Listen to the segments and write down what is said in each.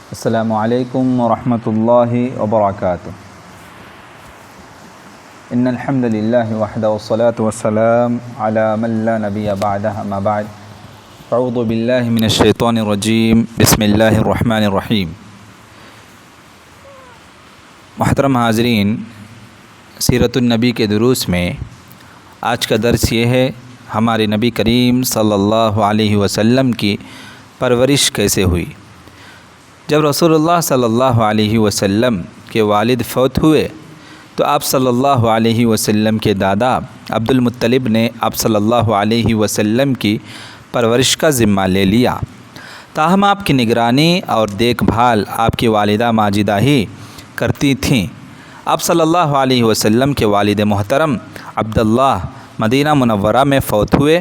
السلام علیکم ورحمۃ اللہ وبرکاتہ۔ ان الحمد للہ وحدہ والصلاة والسلام علی من لا نبی بعدہ اما بعد اعوذ باللہ من الشیطان الرجیم بسم اللہ الرحمن الرحیم۔ محترم حاضرین، سیرت النبی کے دروس میں آج کا درس یہ ہے ہمارے نبی کریم صلی اللہ علیہ وسلم کی پرورش کیسے ہوئی۔ جب رسول اللہ صلی اللہ علیہ وسلم کے والد فوت ہوئے تو آپ صلی اللہ علیہ وسلم کے دادا عبد المطلب نے آپ صلی اللہ علیہ وسلم کی پرورش کا ذمہ لے لیا، تاہم آپ کی نگرانی اور دیکھ بھال آپ کی والدہ ماجدہ ہی کرتی تھیں۔ آپ صلی اللہ علیہ وسلم کے والد محترم عبداللہ مدینہ منورہ میں فوت ہوئے،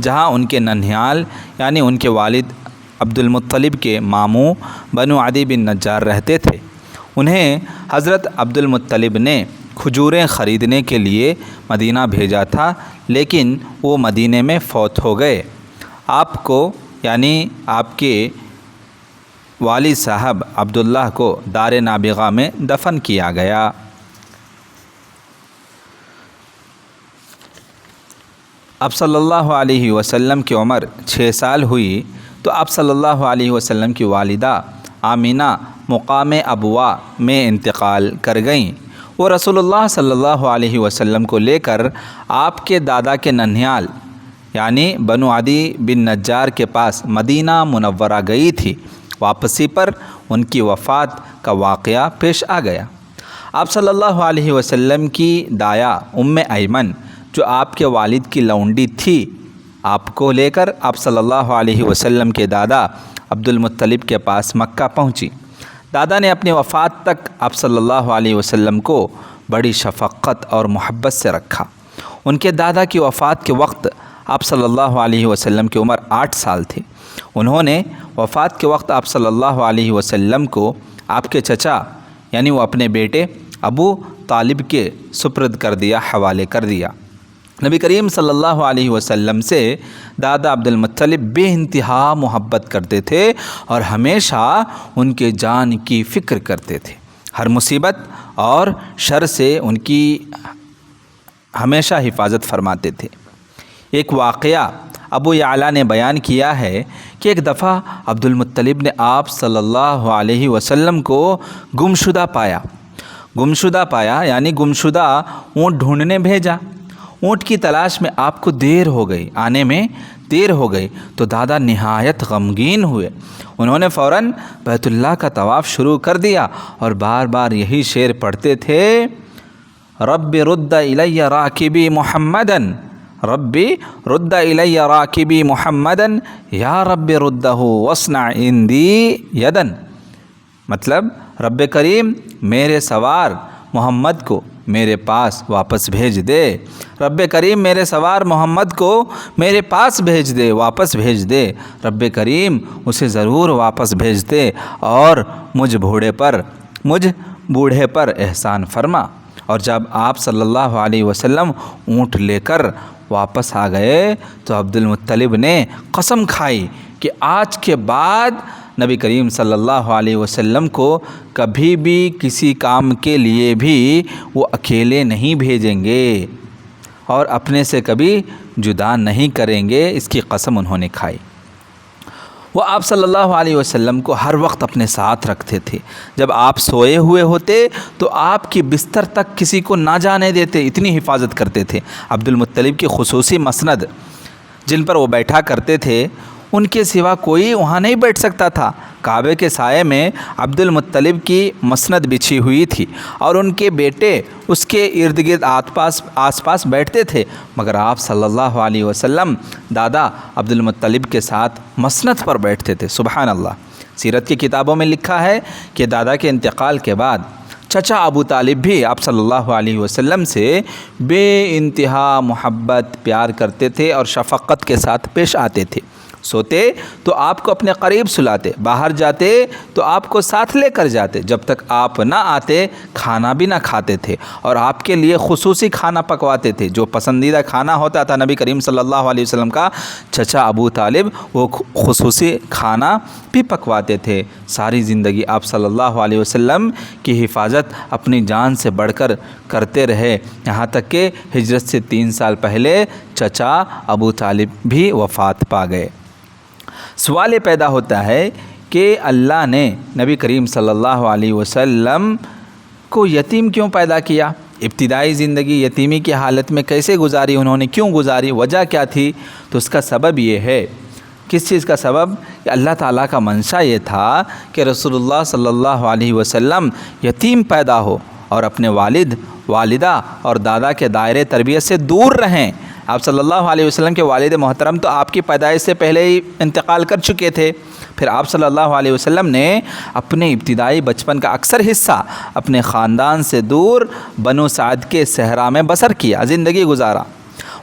جہاں ان کے ننھیال یعنی ان کے والد عبد المطلب کے ماموں بنو عدی بن نجار رہتے تھے۔ انہیں حضرت عبد المطلب نے کھجوریں خریدنے کے لیے مدینہ بھیجا تھا، لیکن وہ مدینے میں فوت ہو گئے۔ آپ کو یعنی آپ کے والد صاحب عبداللہ کو دار نابغہ میں دفن کیا گیا۔ اب صلی اللہ علیہ وسلم کی عمر 6 سال ہوئی تو آپ صلی اللہ علیہ وسلم کی والدہ آمینہ مقام ابوا میں انتقال کر گئیں۔ وہ رسول اللہ صلی اللہ علیہ وسلم کو لے کر آپ کے دادا کے ننھیال یعنی بنو عدی بن نجار کے پاس مدینہ منورہ گئی تھی۔ واپسی پر ان کی وفات کا واقعہ پیش آ گیا۔ آپ صلی اللہ علیہ وسلم کی دایا ام ایمن جو آپ کے والد کی لونڈی تھی، آپ کو لے کر آپ صلی اللہ علیہ وسلم کے دادا عبد المطلب کے پاس مکہ پہنچی۔ دادا نے اپنی وفات تک آپ صلی اللہ علیہ وسلم کو بڑی شفقت اور محبت سے رکھا۔ ان کے دادا کی وفات کے وقت آپ صلی اللہ علیہ وسلم کی عمر 8 سال تھی۔ انہوں نے وفات کے وقت آپ صلی اللہ علیہ وسلم کو آپ کے چچا یعنی وہ اپنے بیٹے ابو طالب کے سپرد کر دیا، حوالے کر دیا۔ نبی کریم صلی اللہ علیہ وسلم سے دادا عبد المطلب بے انتہا محبت کرتے تھے اور ہمیشہ ان کے جان کی فکر کرتے تھے۔ ہر مصیبت اور شر سے ان کی ہمیشہ حفاظت فرماتے تھے۔ ایک واقعہ ابو یعلا نے بیان کیا ہے کہ ایک دفعہ عبد المطلب نے آپ صلی اللہ علیہ وسلم کو گمشدہ پایا یعنی گمشدہ اونٹ ڈھونڈنے بھیجا۔ اونٹ کی تلاش میں آپ کو آنے میں دیر ہو گئی تو دادا نہایت غمگین ہوئے۔ انہوں نے فوراً بیت اللہ کا طواف شروع کر دیا اور بار بار یہی شعر پڑھتے تھے، رب رد الی راکبی محمدن، ربی رد الی راکبی محمدن، یا رب ردہ واصنع عندی یدن۔ مطلب، رب کریم میرے سوار محمد کو میرے پاس واپس بھیج دے، رب کریم میرے سوار محمد کو میرے پاس بھیج دے، واپس بھیج دے، رب کریم اسے ضرور واپس بھیج دے اور مجھ بوڑھے پر احسان فرما۔ اور جب آپ صلی اللہ علیہ وسلم اونٹ لے کر واپس آ گئے تو عبد المطلب نے قسم کھائی کہ آج کے بعد نبی کریم صلی اللہ علیہ وسلم کو کبھی بھی کسی کام کے لیے بھی وہ اکیلے نہیں بھیجیں گے اور اپنے سے کبھی جدا نہیں کریں گے، اس کی قسم انہوں نے کھائی۔ وہ آپ صلی اللہ علیہ وسلم کو ہر وقت اپنے ساتھ رکھتے تھے۔ جب آپ سوئے ہوئے ہوتے تو آپ کی بستر تک کسی کو نہ جانے دیتے، اتنی حفاظت کرتے تھے۔ عبد المطلب کی خصوصی مسند جن پر وہ بیٹھا کرتے تھے، ان کے سوا کوئی وہاں نہیں بیٹھ سکتا تھا۔ کعبے کے سائے میں عبد المطلب کی مسند بچھی ہوئی تھی اور ان کے بیٹے اس کے ارد گرد آس پاس بیٹھتے تھے، مگر آپ صلی اللہ علیہ وسلم دادا عبد المطلب کے ساتھ مسند پر بیٹھتے تھے۔ سبحان اللہ۔ سیرت کی کتابوں میں لکھا ہے کہ دادا کے انتقال کے بعد چچا ابو طالب بھی آپ صلی اللہ علیہ وسلم سے بے انتہا محبت پیار کرتے تھے اور شفقت کے ساتھ پیش آتے تھے۔ سوتے تو آپ کو اپنے قریب سلاتے، باہر جاتے تو آپ کو ساتھ لے کر جاتے، جب تک آپ نہ آتے کھانا بھی نہ کھاتے تھے، اور آپ کے لیے خصوصی کھانا پکواتے تھے۔ جو پسندیدہ کھانا ہوتا تھا نبی کریم صلی اللہ علیہ وسلم کا، چچا ابو طالب وہ خصوصی کھانا بھی پکواتے تھے۔ ساری زندگی آپ صلی اللہ علیہ وسلم کی حفاظت اپنی جان سے بڑھ کر کرتے رہے، یہاں تک کہ ہجرت سے 3 سال پہلے چچا ابو طالب بھی وفات پا گئے۔ سوال یہ پیدا ہوتا ہے کہ اللہ نے نبی کریم صلی اللہ علیہ وسلم کو یتیم کیوں پیدا کیا؟ ابتدائی زندگی یتیمی کی حالت میں کیسے گزاری انہوں نے، کیوں گزاری، وجہ کیا تھی؟ تو اس کا سبب یہ ہے، کس چیز کا سبب؟ کہ اللہ تعالیٰ کا منشا یہ تھا کہ رسول اللہ صلی اللہ علیہ وسلم یتیم پیدا ہو اور اپنے والد، والدہ اور دادا کے دائرے تربیت سے دور رہیں۔ آپ صلی اللہ علیہ وسلم کے والد محترم تو آپ کی پیدائش سے پہلے ہی انتقال کر چکے تھے، پھر آپ صلی اللہ علیہ وسلم نے اپنے ابتدائی بچپن کا اکثر حصہ اپنے خاندان سے دور بنو سعد کے صحرا میں بسر کیا، زندگی گزارا۔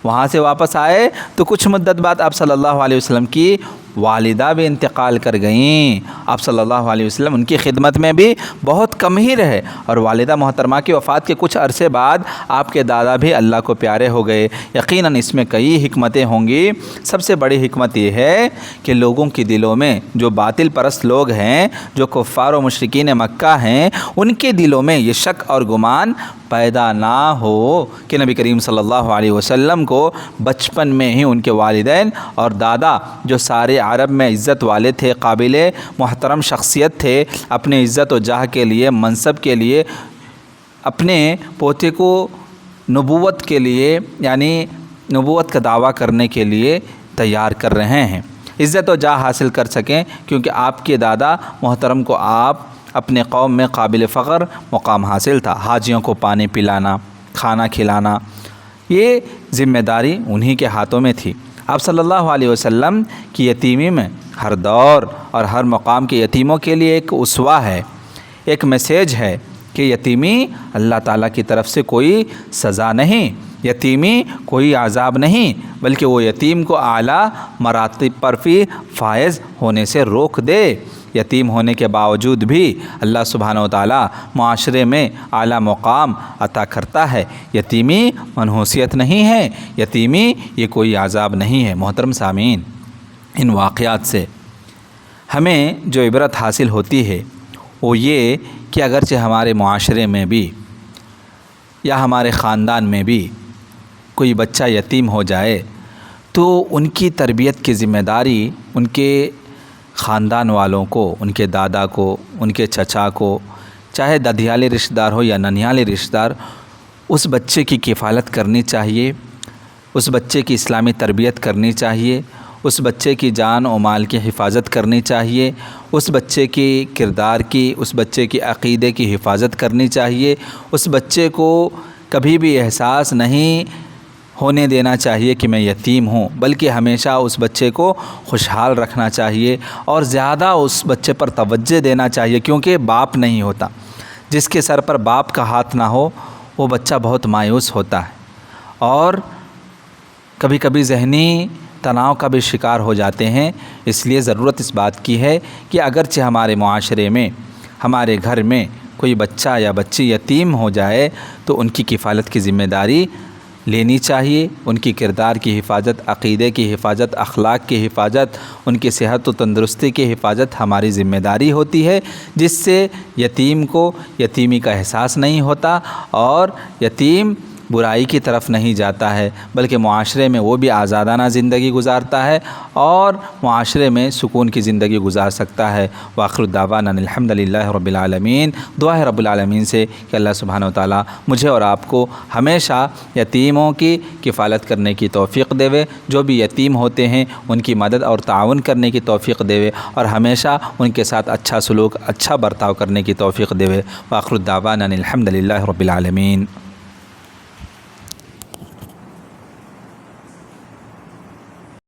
وہاں سے واپس آئے تو کچھ مدت بعد آپ صلی اللہ علیہ وسلم کی والدہ بھی انتقال کر گئیں۔ آپ صلی اللہ علیہ وسلم ان کی خدمت میں بھی بہت کم ہی رہے، اور والدہ محترمہ کی وفات کے کچھ عرصے بعد آپ کے دادا بھی اللہ کو پیارے ہو گئے۔ یقیناً اس میں کئی حکمتیں ہوں گی۔ سب سے بڑی حکمت یہ ہے کہ لوگوں کے دلوں میں جو باطل پرست لوگ ہیں، جو کفار و مشرکین مکہ ہیں، ان کے دلوں میں یہ شک اور گمان پیدا نہ ہو کہ نبی کریم صلی اللہ علیہ وسلم کو بچپن میں ہی ان کے والدین اور دادا، جو سارے عرب میں عزت والے تھے، قابل محترم شخصیت تھے، اپنے عزت و جاہ کے لیے، منصب کے لیے، اپنے پوتے کو نبوت کے لیے، یعنی نبوت کا دعویٰ کرنے کے لیے تیار کر رہے ہیں، عزت و جاہ حاصل کر سکیں، کیونکہ آپ کے دادا محترم کو آپ اپنے قوم میں قابل فخر مقام حاصل تھا۔ حاجیوں کو پانی پلانا، کھانا کھلانا، یہ ذمہ داری انہی کے ہاتھوں میں تھی۔ آپ صلی اللہ علیہ وسلم کی یتیمی میں ہر دور اور ہر مقام کے یتیموں کے لیے ایک اسوہ ہے، ایک میسیج ہے کہ یتیمی اللہ تعالیٰ کی طرف سے کوئی سزا نہیں، یتیمی کوئی عذاب نہیں، بلکہ وہ یتیم کو اعلیٰ مراتب پر بھی فائز ہونے سے روک دے۔ یتیم ہونے کے باوجود بھی اللہ سبحانہ و تعالیٰ معاشرے میں اعلیٰ مقام عطا کرتا ہے۔ یتیمی منحوسیت نہیں ہے، یتیمی یہ کوئی عذاب نہیں ہے۔ محترم سامعین، ان واقعات سے ہمیں جو عبرت حاصل ہوتی ہے وہ یہ کہ اگرچہ ہمارے معاشرے میں بھی یا ہمارے خاندان میں بھی کوئی بچہ یتیم ہو جائے تو ان کی تربیت کی ذمہ داری ان کے خاندان والوں کو، ان کے دادا کو، ان کے چچا کو، چاہے ددیالے رشتہ دار ہو یا ننیالے رشتہ دار، اس بچے کی کفالت کرنی چاہیے، اس بچے کی اسلامی تربیت کرنی چاہیے، اس بچے کی جان و مال کی حفاظت کرنی چاہیے، اس بچے کی کردار کی، اس بچے کی عقیدے کی حفاظت کرنی چاہیے، اس بچے کو کبھی بھی احساس نہیں ہونے دینا چاہیے کہ میں یتیم ہوں، بلکہ ہمیشہ اس بچے کو خوشحال رکھنا چاہیے اور زیادہ اس بچے پر توجہ دینا چاہیے، کیونکہ باپ نہیں ہوتا۔ جس کے سر پر باپ کا ہاتھ نہ ہو وہ بچہ بہت مایوس ہوتا ہے اور کبھی کبھی ذہنی تناؤ کا بھی شکار ہو جاتے ہیں۔ اس لیے ضرورت اس بات کی ہے کہ اگرچہ ہمارے معاشرے میں، ہمارے گھر میں کوئی بچہ یا بچی یتیم ہو جائے تو ان کی کفالت کی ذمہ داری لینی چاہیے، ان کی کردار کی حفاظت، عقیدے کی حفاظت، اخلاق کی حفاظت، ان کی صحت و تندرستی کی حفاظت ہماری ذمہ داری ہوتی ہے، جس سے یتیم کو یتیمی کا احساس نہیں ہوتا اور یتیم برائی کی طرف نہیں جاتا ہے، بلکہ معاشرے میں وہ بھی آزادانہ زندگی گزارتا ہے اور معاشرے میں سکون کی زندگی گزار سکتا ہے۔ وآخر دعوانا الحمدللہ رب العالمین۔ دعا ہے رب العالمین سے کہ اللہ سبحانہ و تعالیٰ مجھے اور آپ کو ہمیشہ یتیموں کی کفالت کرنے کی توفیق دے، جو بھی یتیم ہوتے ہیں ان کی مدد اور تعاون کرنے کی توفیق دے اور ہمیشہ ان کے ساتھ اچھا سلوک، اچھا برتاؤ کرنے کی توفیق دے۔ وآخر دعوانا الحمدللہ رب العالمین۔